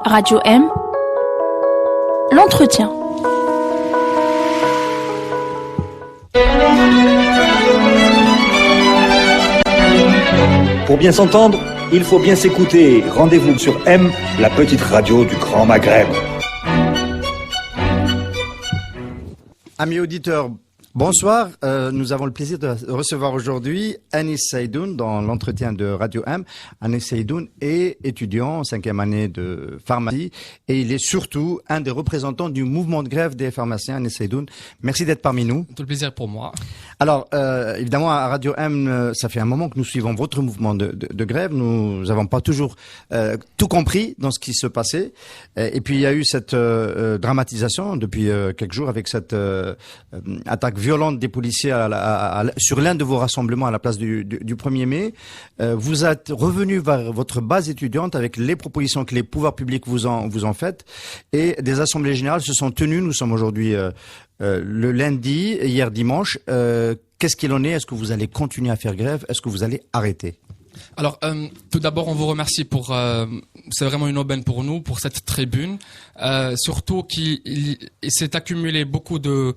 Radio M, l'entretien. Pour bien s'entendre, il faut bien s'écouter. Rendez-vous sur M, la petite radio du Grand Maghreb. Amis auditeurs, bonsoir. Nous avons le plaisir de recevoir aujourd'hui Anis Saïdoun dans l'entretien de Radio M. Anis Saïdoun est étudiant en 5e année de pharmacie et il est surtout un des représentants du mouvement de grève des pharmaciens. Anis Saïdoun, merci d'être parmi nous. Tout le plaisir pour moi. Alors, évidemment, à Radio M, ça fait un moment que nous suivons votre mouvement de grève. Nous n'avons pas toujours tout compris dans ce qui se passait. Et puis, il y a eu cette dramatisation depuis quelques jours avec cette attaque violente des policiers sur l'un de vos rassemblements à la place du 1er mai. Vous êtes revenu vers votre base étudiante avec les propositions que les pouvoirs publics vous ont faites. Et des assemblées générales se sont tenues. Nous sommes aujourd'hui le lundi, hier dimanche. Qu'est-ce qu'il en est? Est-ce que vous allez continuer à faire grève? Est-ce que vous allez arrêter? Alors, tout d'abord, on vous remercie pour. C'est vraiment une aubaine pour nous, pour cette tribune. Surtout qu'il s'est accumulé beaucoup de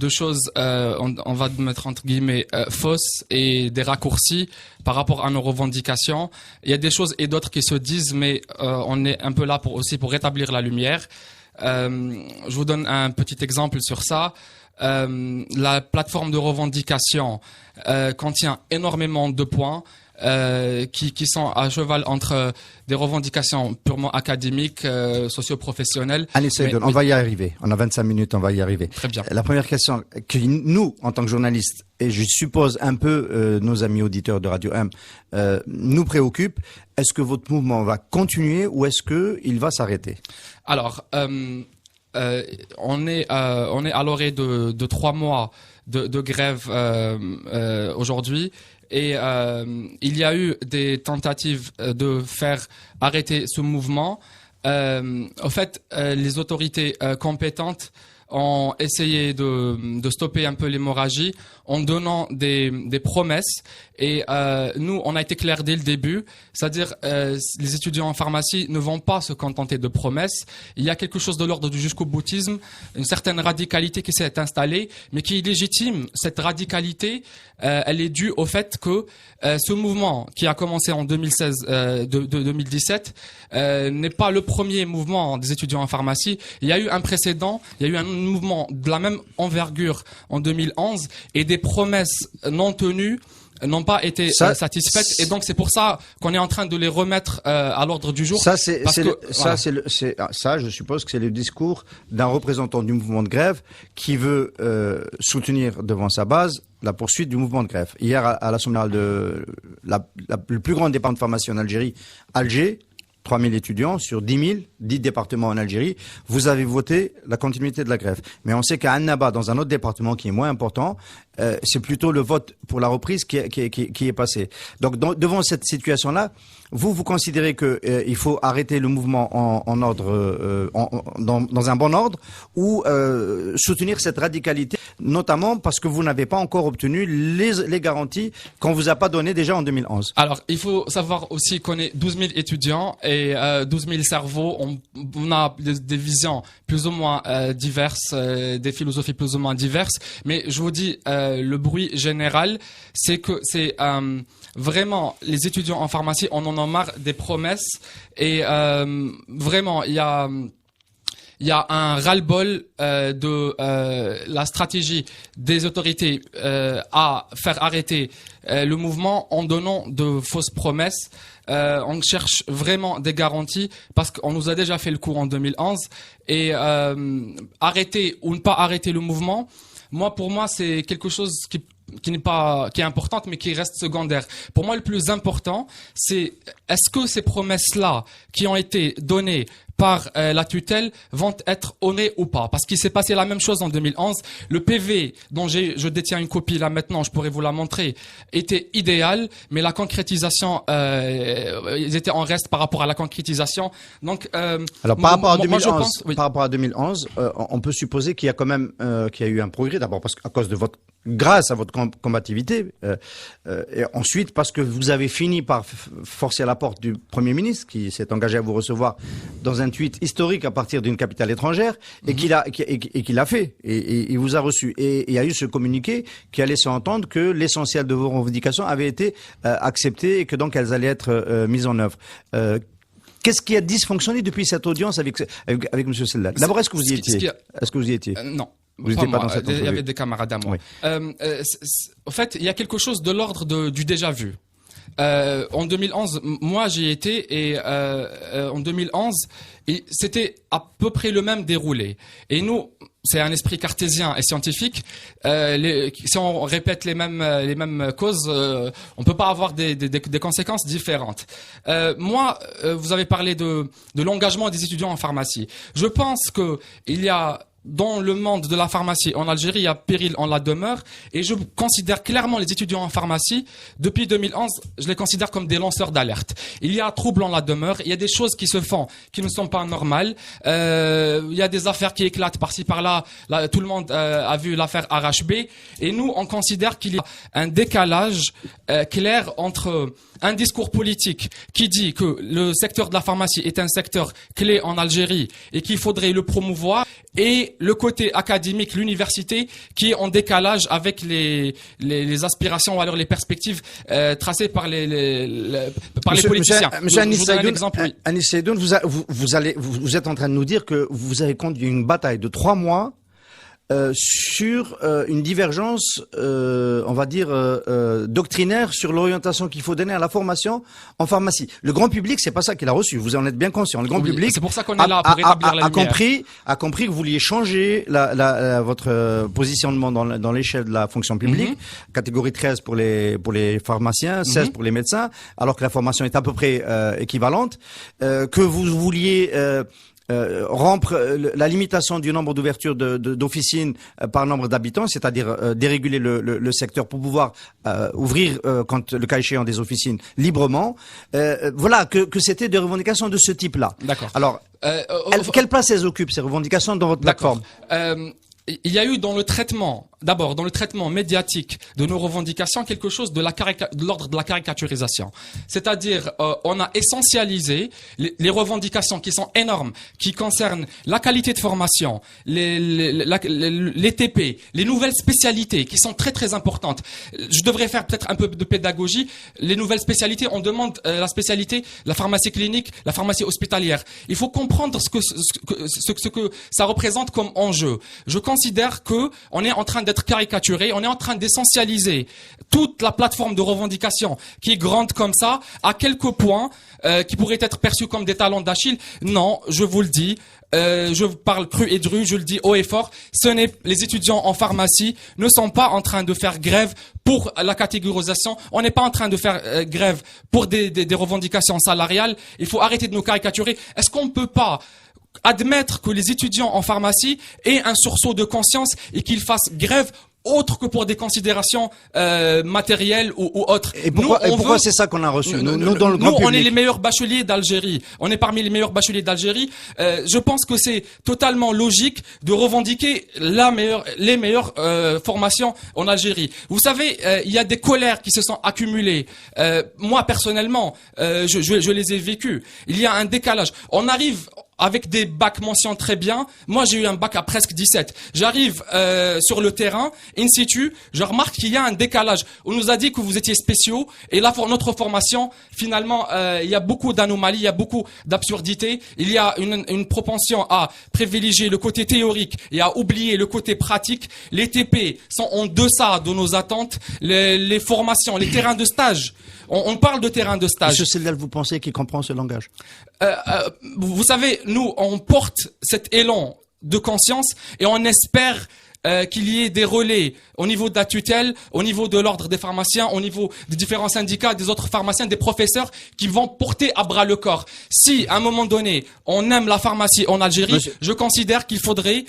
choses, on va mettre entre guillemets fausses et des raccourcis par rapport à nos revendications. Il y a des choses et d'autres qui se disent, mais on est un peu là aussi pour rétablir la lumière. Je vous donne un petit exemple sur ça. La plateforme de revendication contient énormément de points qui sont à cheval entre des revendications purement académiques, socio-professionnelles. Allez, on va y arriver. On a 25 minutes, on va y arriver. Très bien. La première question que nous, en tant que journalistes, et je suppose un peu nos amis auditeurs de Radio M, nous préoccupe, est-ce que votre mouvement va continuer ou est-ce qu'il va s'arrêter? Alors, on est à l'orée de 3 mois de grève aujourd'hui. Et il y a eu des tentatives de faire arrêter ce mouvement. En fait, les autorités compétentes ont essayé de stopper un peu l'hémorragie en donnant des promesses. Et nous, on a été clairs dès le début, c'est-à-dire les étudiants en pharmacie ne vont pas se contenter de promesses. Il y a quelque chose de l'ordre du jusqu'au boutisme, une certaine radicalité qui s'est installée, mais qui est légitime. Cette radicalité, elle est due au fait que ce mouvement qui a commencé en 2017 n'est pas le premier mouvement des étudiants en pharmacie. Il y a eu un précédent, il y a eu un mouvement de la même envergure en 2011 et des promesses non tenues n'ont pas été satisfaites, et donc c'est pour ça qu'on est en train de les remettre à l'ordre du jour. Ça, je suppose que c'est le discours d'un représentant du mouvement de grève qui veut soutenir devant sa base la poursuite du mouvement de grève. Hier, à l'Assemblée de le plus grand département de pharmacie en Algérie, Alger, 3000 étudiants sur 10 000, 10 départements en Algérie, vous avez voté la continuité de la grève. Mais on sait qu'à Annaba, dans un autre département qui est moins important, c'est plutôt le vote pour la reprise qui est passé. Donc, devant cette situation-là, vous considérez qu'il faut arrêter le mouvement en ordre, dans un bon ordre, ou soutenir cette radicalité, notamment parce que vous n'avez pas encore obtenu les garanties qu'on vous a pas données déjà en 2011. Alors, il faut savoir aussi qu'on est 12 000 étudiants et 12 000 cerveaux. On a des visions plus ou moins diverses, des philosophies plus ou moins diverses. Mais je vous dis, le bruit général, c'est que c'est vraiment les étudiants en pharmacie, on en a marre des promesses et vraiment il y a un ras-le-bol de la stratégie des autorités à faire arrêter le mouvement en donnant de fausses promesses. On cherche vraiment des garanties parce qu'on nous a déjà fait le coup en 2011 et arrêter ou ne pas arrêter le mouvement, pour moi, c'est quelque chose qui est importante, mais qui reste secondaire. Pour moi, le plus important, c'est est-ce que ces promesses-là qui ont été données par la tutelle vont être honorées ou pas? Parce qu'il s'est passé la même chose en 2011. Le PV dont je détiens une copie là maintenant, je pourrais vous la montrer, était idéal, mais la concrétisation, ils étaient en reste par rapport à la concrétisation. Donc, alors par rapport à 2011, on peut supposer qu'il y a quand même qu'il y a eu un progrès. D'abord parce qu'à cause de grâce à votre combativité, et ensuite parce que vous avez fini par forcer à la porte du Premier ministre qui s'est engagé à vous recevoir dans un tweet historique à partir d'une capitale étrangère et qu'il a fait et il vous a reçu. Et il y a eu ce communiqué qui a laissé entendre que l'essentiel de vos revendications avait été accepté et que donc elles allaient être mises en œuvre. Qu'est-ce qui a dysfonctionné depuis cette audience avec M. Sellal? D'abord, est-ce que vous y étiez? Est-ce que vous y étiez? Non. Vous n'étiez pas dans cette Il y entrevue. avait des camarades à moi. Oui. En fait, il y a quelque chose de l'ordre du déjà vu. En 2011, moi j'y étais et en 2011, c'était à peu près le même déroulé. Et nous, c'est un esprit cartésien et scientifique. Si on répète les mêmes causes, on peut pas avoir des conséquences différentes. Moi, vous avez parlé de l'engagement des étudiants en pharmacie. Je pense que il y a dans le monde de la pharmacie en Algérie, il y a péril en la demeure et je considère clairement les étudiants en pharmacie, depuis 2011, je les considère comme des lanceurs d'alerte. Il y a trouble en la demeure, il y a des choses qui se font qui ne sont pas normales, il y a des affaires qui éclatent par-ci par-là, tout le monde a vu l'affaire RHB et nous on considère qu'il y a un décalage clair entre un discours politique qui dit que le secteur de la pharmacie est un secteur clé en Algérie et qu'il faudrait le promouvoir, et le côté académique, l'université, qui est en décalage avec les aspirations ou alors les perspectives tracées par les politiciens. Monsieur Je vous donne un exemple. Oui. Anis Saïdoun, vous êtes en train de nous dire que vous avez conduit une bataille de 3 mois sur une divergence, on va dire, doctrinaire sur l'orientation qu'il faut donner à la formation en pharmacie. Le grand public, c'est pas ça qu'il a reçu. Vous en êtes bien conscient. Le grand public, c'est pour ça qu'on est là, pour rétablir la lumière. a compris que vous vouliez changer votre positionnement dans l'échelle de la fonction publique. Catégorie 13 pour les pharmaciens, 16 pour les médecins, alors que la formation est à peu près équivalente. Que vous vouliez rompre la limitation du nombre d'ouvertures d'officines par nombre d'habitants, c'est-à-dire déréguler le secteur pour pouvoir ouvrir, quand le cas échéant, des officines librement. Voilà, que c'était des revendications de ce type-là. D'accord. Alors, quelle place elles occupent, ces revendications, dans votre plateforme? Il y a eu dans le traitement, d'abord dans le traitement médiatique de nos revendications, quelque chose de l'ordre de la caricaturisation. C'est-à-dire, on a essentialisé les revendications qui sont énormes, qui concernent la qualité de formation, les TP, les nouvelles spécialités qui sont très très importantes. Je devrais faire peut-être un peu de pédagogie. Les nouvelles spécialités, on demande la spécialité, la pharmacie clinique, la pharmacie hospitalière. Il faut comprendre ce que ça représente comme enjeu. Je considère que on est en train d'être caricaturé, on est en train d'essentialiser toute la plateforme de revendication qui est grande comme ça à quelques points qui pourraient être perçus comme des talons d'Achille. Non, je vous le dis, je parle cru et dru, je le dis haut et fort, les étudiants en pharmacie ne sont pas en train de faire grève pour la catégorisation, on n'est pas en train de faire grève pour des revendications salariales. Il faut arrêter de nous caricaturer. Est-ce qu'on ne peut pas admettre que les étudiants en pharmacie aient un sursaut de conscience et qu'ils fassent grève autre que pour des considérations matérielles ou autres? Et pourquoi c'est ça qu'on a reçu? Nous, dans le grand public. On est les meilleurs bacheliers d'Algérie. On est parmi les meilleurs bacheliers d'Algérie. Je pense que c'est totalement logique de revendiquer les meilleures formations en Algérie. Vous savez, il y a des colères qui se sont accumulées. Moi, personnellement, je les ai vécues. Il y a un décalage. On arrive avec des bacs mention très bien. Moi, j'ai eu un bac à presque 17. J'arrive sur le terrain, in situ, je remarque qu'il y a un décalage. On nous a dit que vous étiez spéciaux, et là, pour notre formation, finalement, il y a beaucoup d'anomalies, il y a beaucoup d'absurdités. Il y a une propension à privilégier le côté théorique et à oublier le côté pratique. Les TP sont en deçà de nos attentes. Les formations, les terrains de stage. On parle de terrain de stage. Monsieur Sellal, vous pensez qu'il comprend ce langage? Vous savez, nous, on porte cet élan de conscience et on espère qu'il y ait des relais au niveau de la tutelle, au niveau de l'ordre des pharmaciens, au niveau des différents syndicats, des autres pharmaciens, des professeurs qui vont porter à bras le corps. Si, à un moment donné, on aime la pharmacie en Algérie, je considère qu'il faudrait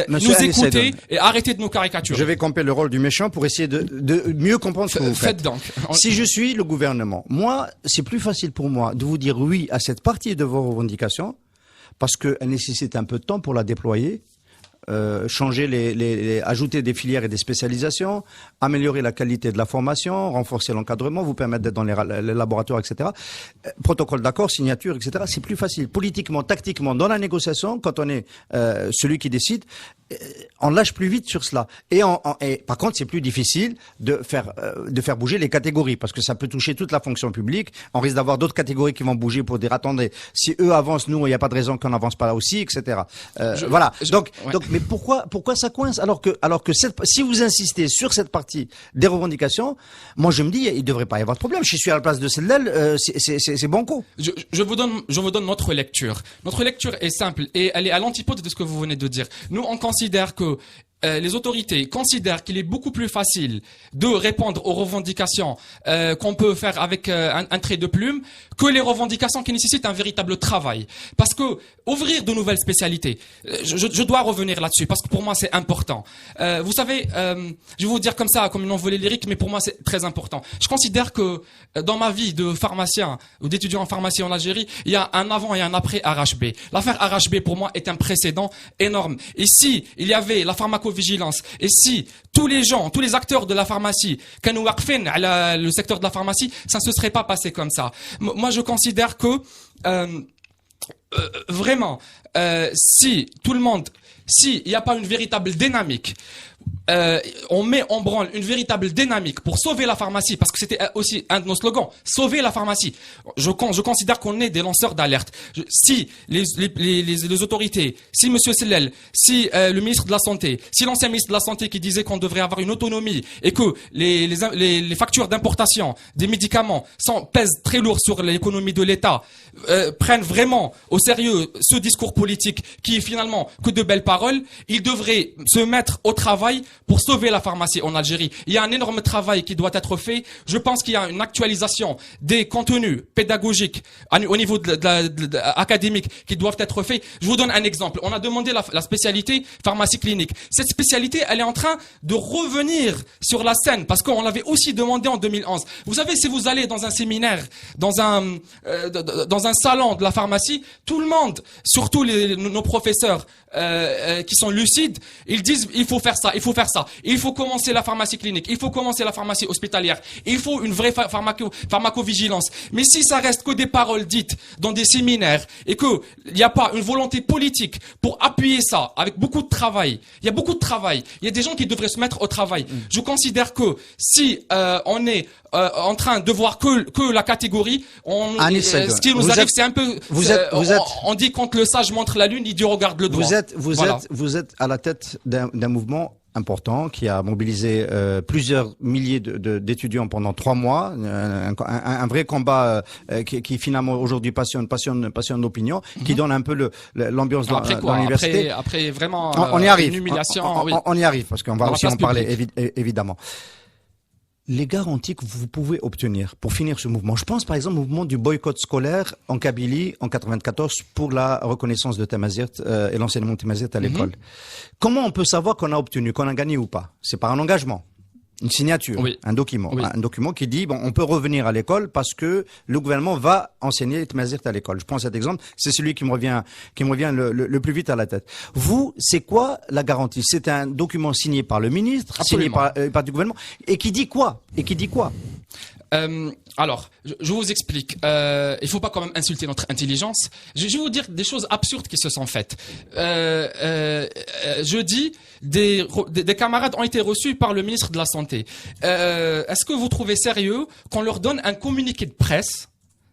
nous écouter et arrêter de nous caricaturer. Je vais camper le rôle du méchant pour essayer de mieux comprendre ce que vous faites. Faites donc. Si je suis le gouvernement, moi, c'est plus facile pour moi de vous dire oui à cette partie de vos revendications, parce qu'elle nécessite un peu de temps pour la déployer. changer ajouter des filières et des spécialisations, améliorer la qualité de la formation, renforcer l'encadrement, vous permettre d'être dans les laboratoires, etc. Protocole d'accord, signature, etc. C'est plus facile. Politiquement, tactiquement, dans la négociation, quand on est celui qui décide, on lâche plus vite sur cela. Et par contre, c'est plus difficile de faire bouger les catégories, parce que ça peut toucher toute la fonction publique. On risque d'avoir d'autres catégories qui vont bouger pour dire attendez, si eux avancent, nous, il n'y a pas de raison qu'on n'avance pas là aussi, etc. Voilà. Donc, mais pourquoi ça coince alors que si vous insistez sur cette partie des revendications, moi je me dis il devrait pas y avoir de problème. Je suis à la place de celle-là, c'est banco. Je vous donne notre lecture. Notre lecture est simple et elle est à l'antipode de ce que vous venez de dire. Nous, on considère que les autorités considèrent qu'il est beaucoup plus facile de répondre aux revendications qu'on peut faire avec un trait de plume que les revendications qui nécessitent un véritable travail. Parce que ouvrir de nouvelles spécialités, je dois revenir là-dessus parce que pour moi c'est important. Vous savez, je vais vous dire comme ça, comme une envolée lyrique, mais pour moi c'est très important. Je considère que dans ma vie de pharmacien ou d'étudiant en pharmacie en Algérie, il y a un avant et un après RHB. L'affaire RHB pour moi est un précédent énorme. Et si il y avait la pharmacovigilance, et si tous les gens, tous les acteurs de la pharmacie, le secteur de la pharmacie, ça ne se serait pas passé comme ça. Moi, je considère que vraiment, si il n'y a pas une véritable dynamique, on met en branle une véritable dynamique pour sauver la pharmacie, parce que c'était aussi un de nos slogans, sauver la pharmacie. Je considère qu'on est des lanceurs d'alerte. Si les autorités, si Monsieur Sellel, si le ministre de la Santé, si l'ancien ministre de la Santé qui disait qu'on devrait avoir une autonomie et que les factures d'importation des médicaments pèsent très lourd sur l'économie de l'État, prennent vraiment au sérieux ce discours politique qui est finalement que de belles paroles, ils devraient se mettre au travail pour sauver la pharmacie en Algérie. Il y a un énorme travail qui doit être fait. Je pense qu'il y a une actualisation des contenus pédagogiques au niveau académique qui doivent être faits. Je vous donne un exemple. On a demandé la spécialité pharmacie clinique. Cette spécialité, elle est en train de revenir sur la scène parce qu'on l'avait aussi demandé en 2011. Vous savez, si vous allez dans un séminaire, dans un salon de la pharmacie, tout le monde, surtout nos professeurs qui sont lucides, ils disent il faut faire ça, il faut faire ça. Il faut commencer la pharmacie clinique, il faut commencer la pharmacie hospitalière, il faut une vraie pharmacovigilance. Mais si ça reste que des paroles dites dans des séminaires et qu'il n'y a pas une volonté politique pour appuyer ça avec beaucoup de travail, il y a beaucoup de travail, il y a des gens qui devraient se mettre au travail. Je considère que si on est en train de voir que la catégorie, ce qui nous arrive, c'est un peu, on dit quand le sage montre la lune, il regarde le doigt. Vous êtes à la tête d'un mouvement important qui a mobilisé plusieurs milliers d'étudiants pendant 3 mois, un vrai combat qui finalement aujourd'hui passionne l'opinion, qui donne un peu l'ambiance dans l'université. Après vraiment on y arrive. Une humiliation. On y arrive parce qu'on va aussi en parler évidemment. Les garanties que vous pouvez obtenir pour finir ce mouvement. Je pense par exemple au mouvement du boycott scolaire en Kabylie en 94 pour la reconnaissance de Tamazirt et l'enseignement de Tamazirt à l'école. Comment on peut savoir qu'on a obtenu, qu'on a gagné ou pas? C'est par un engagement. Une signature, un document, un document qui dit on peut revenir à l'école parce que le gouvernement va enseigner les Tamazirt à l'école. Je prends cet exemple, c'est celui qui me revient le plus vite à la tête. Vous, c'est quoi la garantie? C'est un document signé par le ministre, signé par du gouvernement, et qui dit quoi? Alors, je vous explique. Il faut pas quand même insulter notre intelligence. Je vais vous dire des choses absurdes qui se sont faites. Jeudi, des camarades ont été reçus par le ministre de la Santé. Est-ce que vous trouvez sérieux qu'on leur donne un communiqué de presse?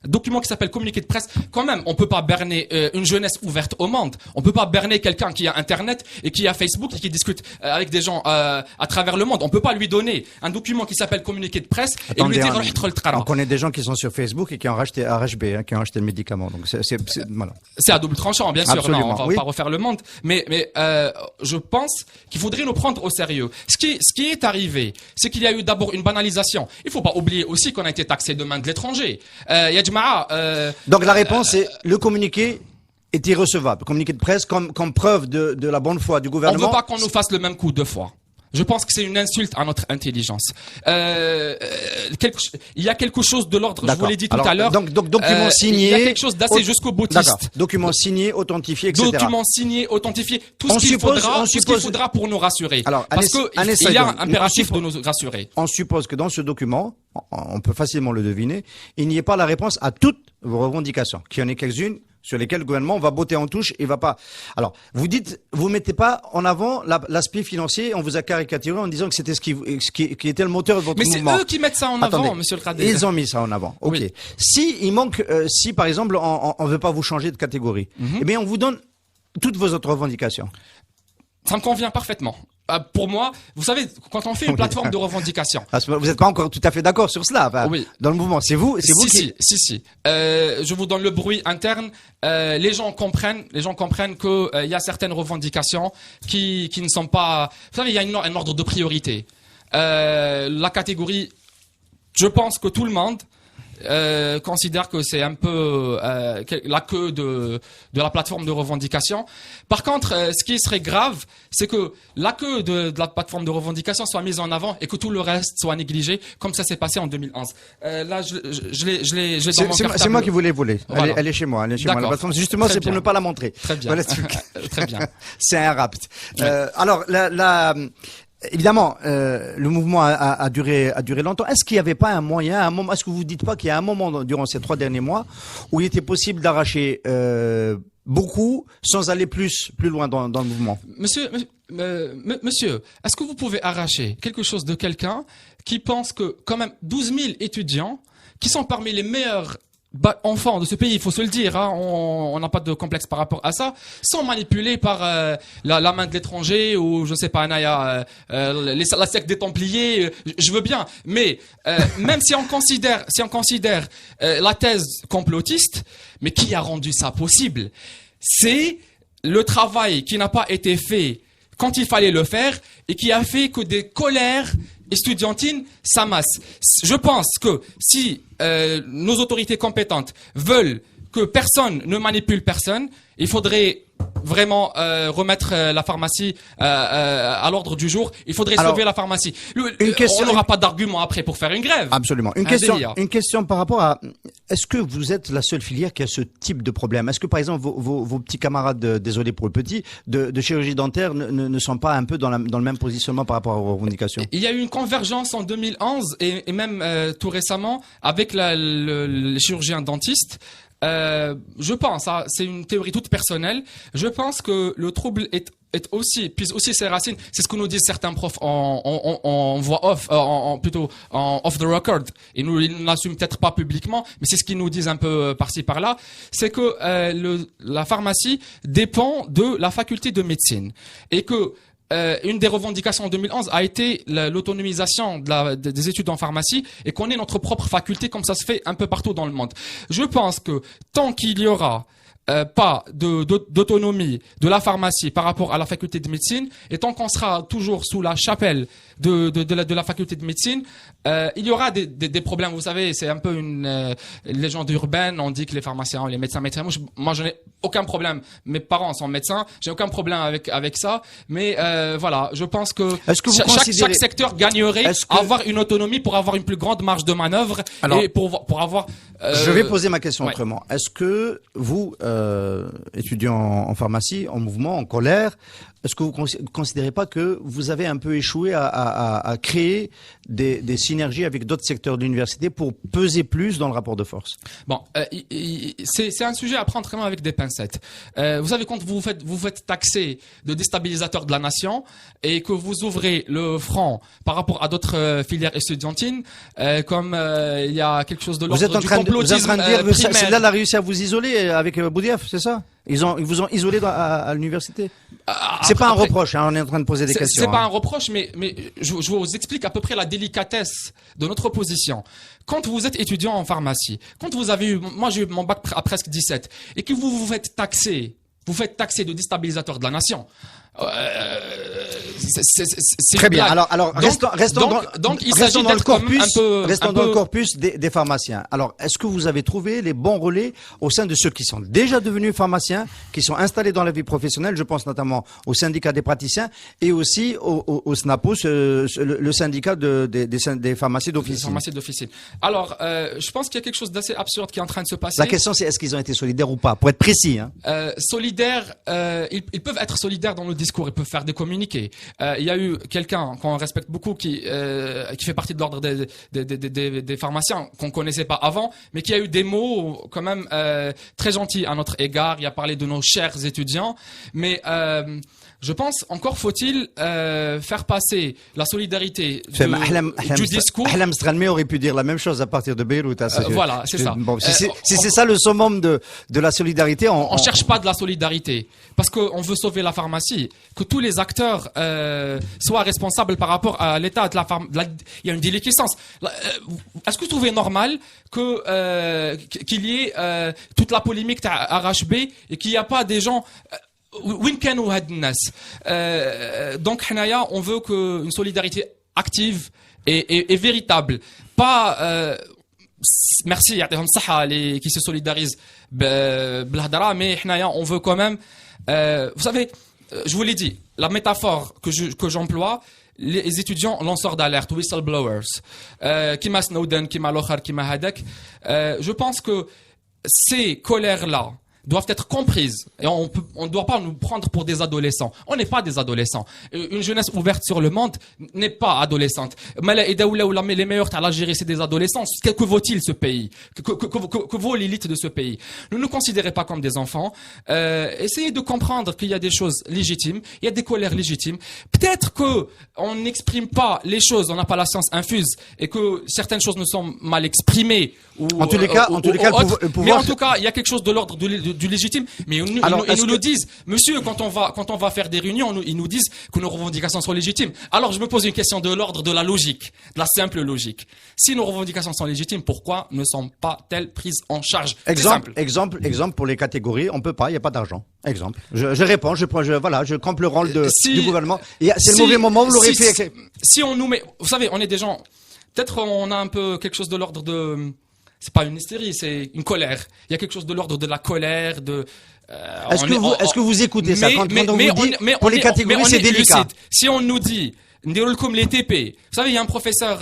Document qui s'appelle communiqué de presse. Quand même, on peut pas berner une jeunesse ouverte au monde. On peut pas berner quelqu'un qui a Internet et qui a Facebook et qui discute avec des gens à travers le monde. On peut pas lui donner un document qui s'appelle communiqué de presse et lui dire on connaît des gens qui sont sur Facebook et qui ont racheté RHB, qui ont acheté le médicament. Donc voilà. C'est à double tranchant, bien sûr. Absolument, non, on va pas refaire le monde. Mais je pense qu'il faudrait nous prendre au sérieux. Ce qui est arrivé, c'est qu'il y a eu d'abord une banalisation. Il faut pas oublier aussi qu'on a été taxé de main de l'étranger. Donc la réponse est le communiqué est irrecevable. Communiqué de presse comme preuve de la bonne foi du gouvernement. On veut pas qu'on nous fasse le même coup 2 fois. Je pense que c'est une insulte à notre intelligence. Il y a quelque chose de l'ordre, je vous l'ai dit tout à l'heure. Donc, document signé. Il y a quelque chose d'assez jusqu'au boutiste. D'accord. Document signé, authentifié, etc. Document signé, authentifié, tout ce qu'il faudra pour nous rassurer. Alors, parce qu'il y a un impératif de nous rassurer. On suppose que dans ce document, on peut facilement le deviner, il n'y ait pas la réponse à toutes vos revendications, qu'il y en ait quelques-unes sur lesquelles le gouvernement va botter en touche et va pas. Alors, vous dites, vous mettez pas en avant l'aspect financier, on vous a caricaturé en disant que c'était ce qui était le moteur de votre mouvement. Mais c'est eux qui mettent ça en avant, monsieur le Kradel. Ils ont mis ça en avant. Ok. Oui. Si il manque, si par exemple on veut pas vous changer de catégorie, eh bien on vous donne toutes vos autres revendications. Ça me convient parfaitement. Pour moi, vous savez, quand on fait une plateforme de revendication. Vous n'êtes pas encore tout à fait d'accord sur cela. Enfin, oui. Dans le mouvement, c'est vous qui. Si. Je vous donne le bruit interne. Les gens comprennent que il y a certaines revendications qui ne sont pas. Vous savez, il y a un ordre de priorité. La catégorie. Je pense que tout le monde considère que c'est un peu la queue de la plateforme de revendication. Par contre, ce qui serait grave, c'est que la queue de la plateforme de revendication soit mise en avant et que tout le reste soit négligé, comme ça s'est passé en 2011. Là, je l'ai dans mon cartable. C'est moi qui vous l'ai volée. Voilà. Elle est chez moi. Elle est chez moi. La plateforme, justement, c'est pour ne pas la montrer. Très bien. Voilà ce truc. Très bien. C'est un rapt. Ouais. Alors, évidemment, le mouvement a duré longtemps. Est-ce qu'il n'y avait pas un moyen, un moment, est-ce que vous dites pas qu'il y a un moment durant ces 3 derniers mois où il était possible d'arracher beaucoup sans aller plus loin dans le mouvement? Monsieur, est-ce que vous pouvez arracher quelque chose de quelqu'un qui pense que quand même 12 000 étudiants qui sont parmi les meilleurs enfants de ce pays, il faut se le dire, hein, on n'a pas de complexe par rapport à ça, sont manipulés par la main de l'étranger ou je sais pas, Anaya, la secte des Templiers. Je veux bien, mais même si on considère la thèse complotiste, mais qui a rendu ça possible? C'est le travail qui n'a pas été fait quand il fallait le faire et qui a fait que des colères estudiantines s'amassent. Je pense que si nos autorités compétentes veulent que personne ne manipule personne, il faudrait vraiment remettre la pharmacie à l'ordre du jour. Il faudrait sauver la pharmacie. On n'aura pas d'argument après pour faire une grève. Absolument. Une question par rapport à... Est-ce que vous êtes la seule filière qui a ce type de problème? Est-ce que par exemple vos petits camarades, désolé pour le petit, de chirurgie dentaire ne sont pas un peu dans le même positionnement par rapport aux revendications? Il y a eu une convergence en 2011 et même tout récemment avec les chirurgiens dentistes. Je pense, c'est une théorie toute personnelle, je pense que le trouble puise aussi ses racines, c'est ce que nous disent certains profs en voix off, plutôt en off the record, et nous ils n'assument peut-être pas publiquement, mais c'est ce qu'ils nous disent un peu par-ci par-là, c'est que la pharmacie dépend de la faculté de médecine, et que une des revendications en 2011 a été l'autonomisation des études en pharmacie et qu'on ait notre propre faculté comme ça se fait un peu partout dans le monde. Je pense que tant qu'il y aura pas d'autonomie de la pharmacie par rapport à la faculté de médecine et tant qu'on sera toujours sous la chapelle de la faculté de médecine, il y aura des problèmes. Vous savez, c'est un peu une légende urbaine. On dit que les pharmaciens, les médecins, moi je n'ai aucun problème. Mes parents sont médecins, j'ai aucun problème avec ça. Mais voilà, je pense que, chaque secteur gagnerait à avoir une autonomie pour avoir une plus grande marge de manœuvre. Alors, et pour avoir. Je vais poser ma question autrement. Est-ce que vous, étudiants en pharmacie, en mouvement, en colère, est-ce que vous considérez pas que vous avez un peu échoué à créer des synergies avec d'autres secteurs de l'université pour peser plus dans le rapport de force? Bon, c'est un sujet à prendre vraiment avec des pincettes. Vous savez, quand vous faites taxer de déstabilisateur de la nation et que vous ouvrez le front par rapport à d'autres filières estudiantines, comme il y a quelque chose de l'ordre du complotisme vous êtes en train de dire que primaire. celle-là a réussi à vous isoler avec Boudiaf, c'est ça? Ils vous ont isolé à l'université? C'est pas un reproche, hein, on est en train de poser des questions. C'est pas un reproche, mais je vous explique à peu près la délicatesse de notre position. Quand vous êtes étudiant en pharmacie, quand vous avez moi j'ai eu mon bac à presque 17, et que vous faites taxer de déstabilisateur de la nation. C'est Très une bien. blague. Alors, Donc- donc, il restons s'agit dans le d'être comme corpus, un peu, restons dans le corpus des pharmaciens. Alors, est-ce que vous avez trouvé les bons relais au sein de ceux qui sont déjà devenus pharmaciens, qui sont installés dans la vie professionnelle? Je pense notamment au syndicat des praticiens et aussi au SNAPOS, le syndicat des pharmacies des d'officine. pharmacies d'officine. Alors, je pense qu'il y a quelque chose d'assez absurde qui est en train de se passer. La question, c'est est-ce qu'ils ont été solidaires ou pas? Pour être précis, hein. Solidaires, ils peuvent être solidaires dans le discours, ils peuvent faire des communiqués. Il y a eu quelqu'un qu'on respecte beaucoup qui fait partie de l'ordre des pharmaciens qu'on connaissait pas avant, mais qui a eu des mots quand même très gentils à notre égard. Il a parlé de nos chers étudiants, mais je pense encore faut-il faire passer la solidarité du discours. Ahlam Stralmi aurait pu dire la même chose à partir de Beyrouth. Hein, Voilà, c'est ça. Bon, si c'est ça le summum de la solidarité, on cherche pas de la solidarité parce qu'on veut sauver la pharmacie, que tous les acteurs soient responsables par rapport à l'état de la pharmacie. Il y a une déliquescence. Est-ce que vous trouvez normal qu'il y ait toute la polémique RHB et qu'il n'y a pas des gens donc on veut une solidarité active et véritable, pas merci يعطيهم الصحة les qui se solidarisent بالهضرة, mais on veut quand même vous savez, je vous l'ai dit, la métaphore que j'emploie, les étudiants lanceurs d'alerte, whistleblowers, كيما Snowden, كيما l'autre, كيما هذاك, je pense que ces colères-là doivent être comprises et on ne doit pas nous prendre pour des adolescents. On n'est pas des adolescents. Une jeunesse ouverte sur le monde n'est pas adolescente. Mais les meilleurs à l'Algérie, c'est des adolescents. Que vaut-il ce pays? Que vaut l'élite de ce pays? Ne nous considérez pas comme des enfants. Essayez de comprendre qu'il y a des choses légitimes, il y a des colères légitimes. Peut-être que on n'exprime pas les choses, on n'a pas la science infuse et que certaines choses ne sont mal exprimées. En tous les cas, le pouvoir. Mais en tout cas, il y a quelque chose de l'ordre du légitime, mais ils nous le disent. Monsieur, quand on va faire des réunions, ils nous disent que nos revendications sont légitimes. Alors je me pose une question de l'ordre de la logique, de la simple logique. Si nos revendications sont légitimes, pourquoi ne sont pas-elles prises en charge? Exemple pour les catégories, on peut pas, il n'y a pas d'argent. Exemple. Je réponds, je campe le rôle du gouvernement. C'est le mauvais moment, vous l'aurez fait. Si on nous met, vous savez, on est des gens, peut-être on a un peu quelque chose de l'ordre de, c'est pas une hystérie, c'est une colère. Il y a quelque chose de l'ordre de la colère, est-ce que vous écoutez ça quand on vous dit pour les catégories c'est délicat. Si on nous dit comme les TP. Vous savez, il y a un professeur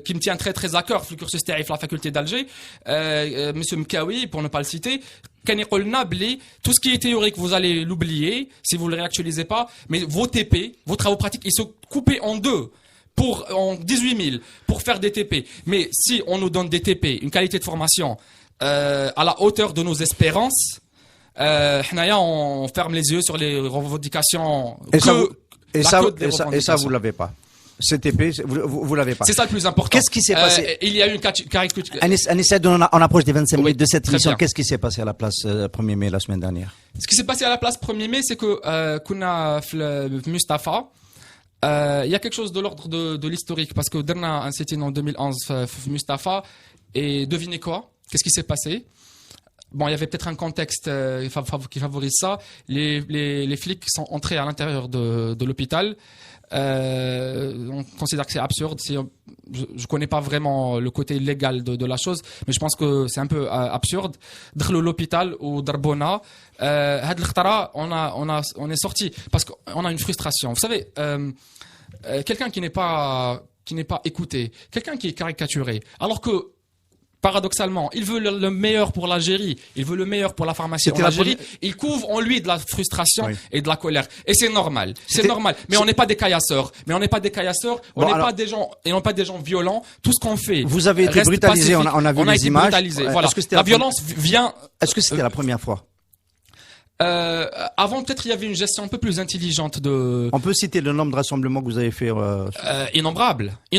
qui me tient très très à cœur, le cursus TAIF, la faculté d'Alger, Monsieur Mkawi, pour ne pas le citer. Tout ce qui est théorique, vous allez l'oublier si vous ne le réactualisez pas. Mais vos TP, vos travaux pratiques, ils sont coupés en deux. En 18 000 pour faire des TP. Mais si on nous donne des TP, une qualité de formation à la hauteur de nos espérances, on ferme les yeux sur les revendications. Et ça, vous l'avez pas. CTP, vous l'avez pas. C'est ça le plus important. Qu'est-ce qui s'est passé? Il y a une caricature. Anissa, on approche des 25 minutes de cette émission. Qu'est-ce qui s'est passé à la place 1er mai la semaine dernière? Ce qui s'est passé à la place 1er mai, c'est que Kuna Mustafa, il y a quelque chose de l'ordre de l'historique, parce que Derna a un sit-in en 2011 Mustafa, et devinez quoi? Qu'est-ce qui s'est passé? Bon, il y avait peut-être un contexte qui favorise ça. Les flics sont entrés à l'intérieur de l'hôpital. On considère que c'est absurde. Je connais pas vraiment le côté légal de la chose, mais je pense que c'est un peu absurde. Dans l'hôpital ou Darbona, on est sorti parce qu'on a une frustration. Vous savez, quelqu'un qui n'est pas écouté, quelqu'un qui est caricaturé, alors que paradoxalement, il veut le meilleur pour l'Algérie, il veut le meilleur pour la pharmacie en Algérie, il couvre en lui de la frustration et de la colère. Et c'est normal. C'est normal. Mais on n'est pas des caillasseurs. On n'est pas des gens violents. Tout ce qu'on fait. Vous avez été brutalisé, on a vu les images. Voilà. La violence vient. Est-ce que c'était la première fois? Avant, peut-être, il y avait une gestion un peu plus intelligente de... On peut citer le nombre de rassemblements que vous avez fait Innombrables. Et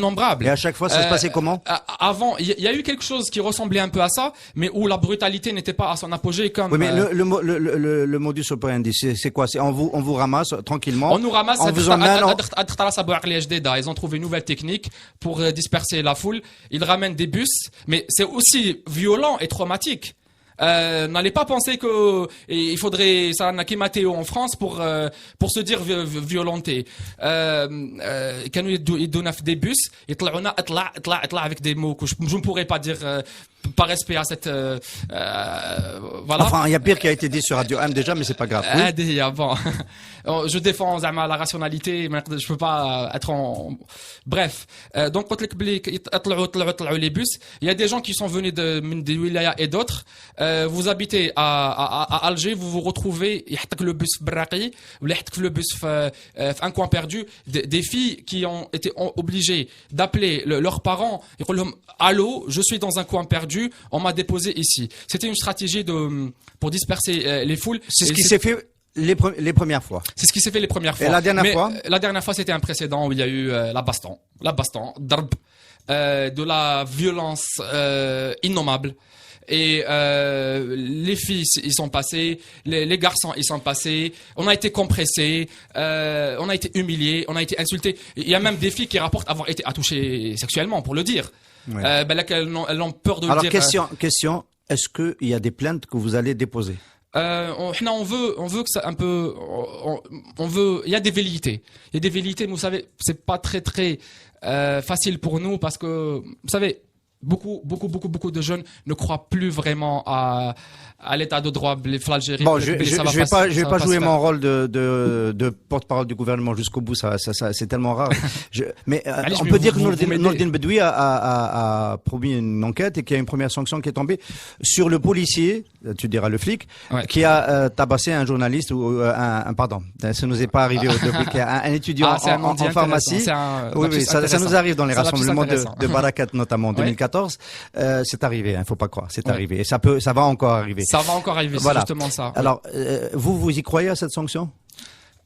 à chaque fois, ça se passait comment? Avant, il y a eu quelque chose qui ressemblait un peu à ça, mais où la brutalité n'était pas à son apogée comme... Oui, mais le modus operandi, c'est quoi? On vous ramasse tranquillement. On nous ramasse, on vous emmène. Ils ont trouvé une nouvelle technique pour disperser la foule. Ils ramènent des bus, mais c'est aussi violent et traumatique. N'allez pas penser que il faudrait ça n'a Mathéo en France pour se dire violenté. كانوا يدونا في des bus يطلعونا اطلع avec des mots que je ne pourrais pas dire par respect à cette voilà. Enfin, il y a pire qui a été dit sur Radio M déjà, mais c'est pas grave. Oui. Bon. Je défends la rationalité, mais je peux pas être en bref. Donc quand les bus, il y a des gens qui sont venus des wilayas et d'autres. Vous habitez à Alger, vous vous retrouvez يحطك le bus Braqi ou يحطك le bus un coin perdu, des filles qui ont été obligées d'appeler leurs parents, ils disent allô, je suis dans un coin perdu, on m'a déposé ici. C'était une stratégie pour disperser les foules. C'est ce qui s'est fait les premières fois. C'est ce qui s'est fait les premières fois. Et la dernière fois? La dernière fois, c'était un précédent où il y a eu la baston, darb, de la violence innommable. Et les filles, ils sont passés, les garçons, ils sont passés. On a été compressés, on a été humiliés, on a été insultés. Il y a même des filles qui rapportent avoir été attouchées sexuellement, pour le dire. Ouais. Là, elles ont peur de Alors, le dire. question, est-ce qu'il y a des plaintes que vous allez déposer? On veut que ça un peu, on veut, il y a des velléités. Il y a des velléités, mais vous savez, c'est pas très facile pour nous parce que, vous savez, beaucoup de jeunes ne croient plus vraiment à l'état de droit l'Algérie. Bon, je vais pas jouer mon rôle de porte-parole du gouvernement jusqu'au bout, ça c'est tellement rare. Mais on peut dire que Nourdine Bedoui a promis une enquête et qu'il y a une première sanction qui est tombée sur le policier, tu diras le flic, qui a tabassé un journaliste ou pardon, ça nous est pas arrivé au début, qui a un étudiant en pharmacie. Oui, ça nous arrive dans les rassemblements de Barakat notamment en 2014. C'est arrivé, hein, faut pas croire, c'est arrivé et ça va encore arriver. Ça va encore arriver, voilà. C'est justement ça. Alors, vous y croyez à cette sanction?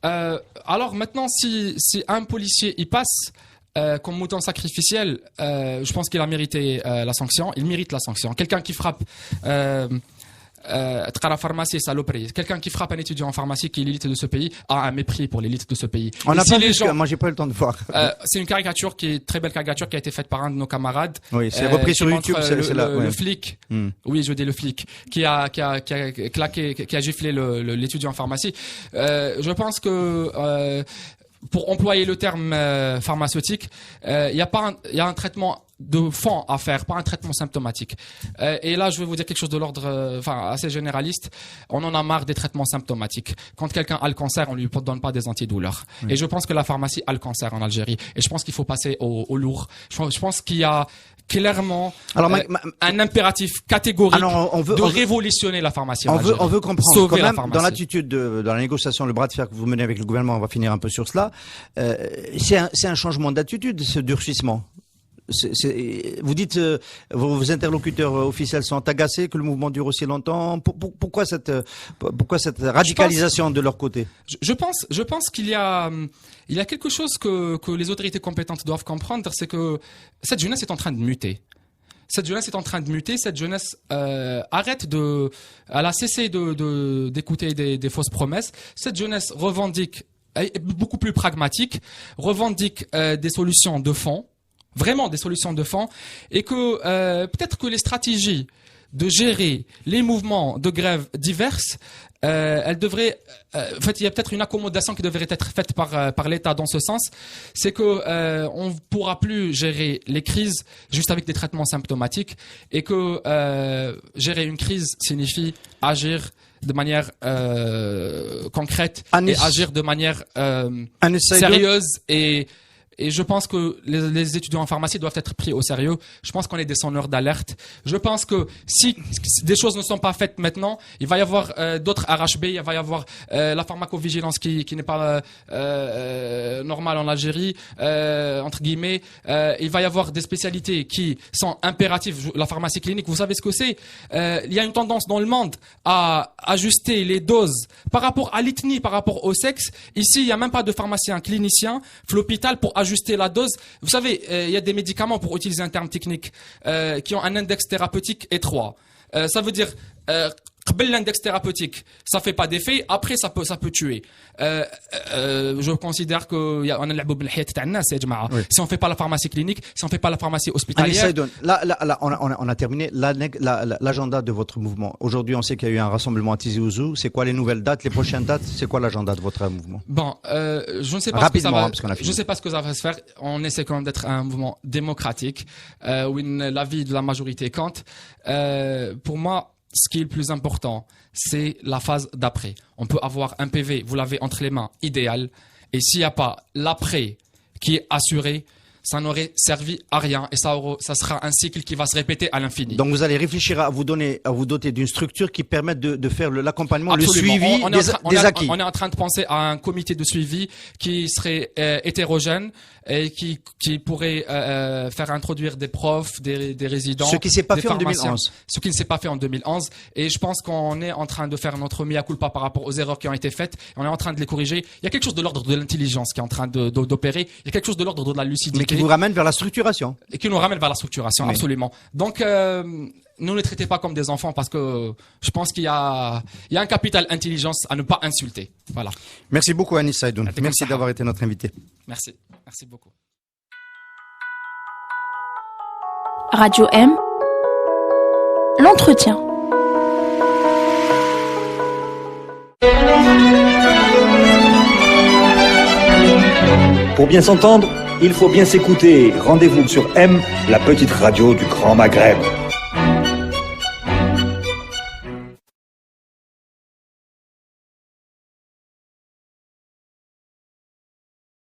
Alors maintenant, si un policier y passe comme mouton sacrificiel, je pense qu'il a mérité la sanction. Il mérite la sanction. Quelqu'un qui frappe la pharmacie, saloperie. Quelqu'un qui frappe un étudiant en pharmacie qui est l'élite de ce pays a un mépris pour l'élite de ce pays. On n'a pas vu moi j'ai pas eu le temps de voir. C'est une caricature très belle caricature qui a été faite par un de nos camarades. Oui, c'est repris sur YouTube, c'est là. Le flic. Oui, je dis le flic qui a claqué, qui a giflé l'étudiant en pharmacie. Je pense que pour employer le terme pharmaceutique, il y a un traitement de fond à faire, pas un traitement symptomatique. Et là, je vais vous dire quelque chose de l'ordre, assez généraliste. On en a marre des traitements symptomatiques. Quand quelqu'un a le cancer, on lui donne pas des antidouleurs. Et je pense que la pharmacie a le cancer en Algérie. Et je pense qu'il faut passer au lourd. Je pense qu'il y a clairement un impératif catégorique de révolutionner la pharmacie en Algérie. On veut comprendre quand même dans l'attitude dans la négociation, le bras de fer que vous menez avec le gouvernement, on va finir un peu sur cela. C'est un changement d'attitude, ce durcissement. Vous dites, vos interlocuteurs officiels sont agacés que le mouvement dure aussi longtemps. Pourquoi cette radicalisation de leur côté? Je pense qu'il y a quelque chose que les autorités compétentes doivent comprendre, c'est que cette jeunesse est en train de muter. Cette jeunesse est en train de muter. Cette jeunesse elle a cessé d'écouter des fausses promesses. Cette jeunesse revendique, est beaucoup plus pragmatique, revendique des solutions de fond. Vraiment des solutions de fond, et que peut-être que les stratégies de gérer les mouvements de grève diverses, elles devraient, en fait, il y a peut-être une accommodation qui devrait être faite par l'État dans ce sens, c'est que on ne pourra plus gérer les crises juste avec des traitements symptomatiques, et que gérer une crise signifie agir de manière concrète et agir de manière sérieuse et je pense que les étudiants en pharmacie doivent être pris au sérieux. Je pense qu'on est des sonneurs d'alerte. Je pense que si des choses ne sont pas faites maintenant, il va y avoir d'autres RHB, il va y avoir la pharmacovigilance qui n'est pas normale en Algérie, entre guillemets. Il va y avoir des spécialités qui sont impératives. La pharmacie clinique, vous savez ce que c'est? Il y a une tendance dans le monde à ajuster les doses par rapport à l'ethnie, par rapport au sexe. Ici, il n'y a même pas de pharmacien clinicien l'hôpital pour ajuster la dose. Vous savez, il y a des médicaments, pour utiliser un terme technique, qui ont un index thérapeutique étroit. Ça veut dire L'index thérapeutique, ça fait pas d'effet. Après, ça peut tuer. Je considère que si on fait pas la pharmacie clinique, si on fait pas la pharmacie hospitalière. Anis Saïdoun, là, on a terminé l'agenda de votre mouvement. Aujourd'hui, on sait qu'il y a eu un rassemblement à Tizi Ouzou. C'est quoi les nouvelles dates, les prochaines dates? C'est quoi l'agenda de votre mouvement? Bon, je ne sais pas rapidement, ce que ça va, parce qu'on a fini. je ne sais pas ce que ça va se faire. On essaie quand même d'être un mouvement démocratique, où l'avis de la majorité compte. Pour moi, ce qui est le plus important, c'est la phase d'après. On peut avoir un PV, vous l'avez entre les mains, idéal. Et s'il n'y a pas l'après qui est assuré, ça n'aurait servi à rien. Et ça sera un cycle qui va se répéter à l'infini. Donc vous allez réfléchir à vous doter d'une structure qui permette de faire l'accompagnement, le Absolument. suivi des acquis. On est en train de penser à un comité de suivi qui serait hétérogène et qui pourrait faire introduire des profs, des résidents. Ce qui s'est pas des fait en pharmaciens. 2011. Ce qui ne s'est pas fait en 2011. Et je pense qu'on est en train de faire notre mea culpa par rapport aux erreurs qui ont été faites. On est en train de les corriger. Il y a quelque chose de l'ordre de l'intelligence qui est en train d'opérer. Il y a quelque chose de l'ordre de la lucidité. Mais qui vous ramène vers la structuration. Et qui nous ramène vers la structuration, Oui. absolument. Donc, ne les traitez pas comme des enfants parce que je pense qu'il y a un capital intelligence à ne pas insulter. Voilà. Merci beaucoup Anis Saïdoun. Yatikoum Merci saha. d'avoir été notre invité. Merci. Merci beaucoup. Radio M, l'entretien. Pour bien s'entendre, il faut bien s'écouter. Rendez-vous sur M, la petite radio du Grand Maghreb.